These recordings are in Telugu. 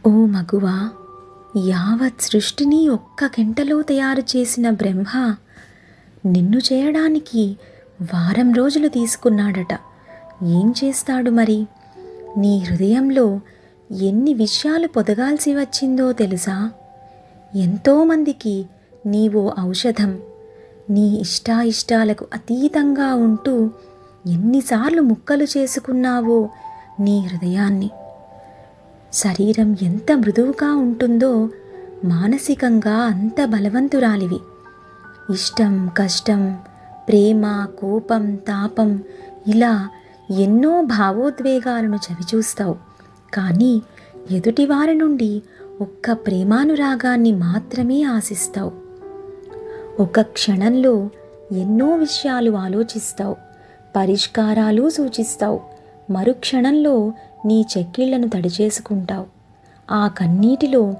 ఓ మగువా, యావత్ సృష్టిని ఒక్క గంటలో తయారు చేసిన బ్రహ్మ నిన్ను చేయడానికి వారం రోజులు తీసుకున్నాడట. ఏం చేస్తాడు మరి? నీ హృదయంలో ఎన్ని విషయాలు పొదగాల్సి వచ్చిందో తెలుసా? ఎంతోమందికి నీవో ఔషధం. నీ ఇష్టాయిష్టాలకు అతీతంగా ఉంటూ ఎన్నిసార్లు ముక్కలు చేసుకున్నావో నీ హృదయాన్ని. శరీరం ఎంత మృదువుగా ఉంటుందో మానసికంగా అంత బలవంతురాలివి. ఇష్టం, కష్టం, ప్రేమ, కోపం, తాపం ఇలా ఎన్నో భావోద్వేగాలను చవిచూస్తావు. కానీ ఎదుటివారి నుండి ఒక్క ప్రేమానురాగాన్ని మాత్రమే ఆశిస్తావు. ఒక క్షణంలో ఎన్నో విషయాలు ఆలోచిస్తావు, పరిష్కారాలు సూచిస్తావు. మరుక్షణంలో నీ చెక్కిళ్లను తడిచేసుకుంటావు. ఆ కన్నీటిలో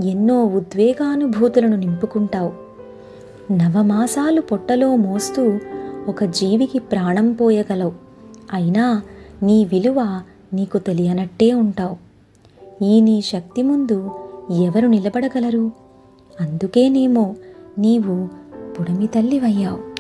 ఎన్నో ఉద్వేగానుభూతులను నింపుకుంటావు. నవమాసాలు పొట్టలో మోస్తూ ఒక జీవికి ప్రాణం పోయగలవు. అయినా నీ విలువ నీకు తెలియనట్టే ఉంటావు. ఈ నీ శక్తి ముందు ఎవరు నిలబడగలరు? అందుకేనేమో నీవు పుడమి తల్లివయ్యావు.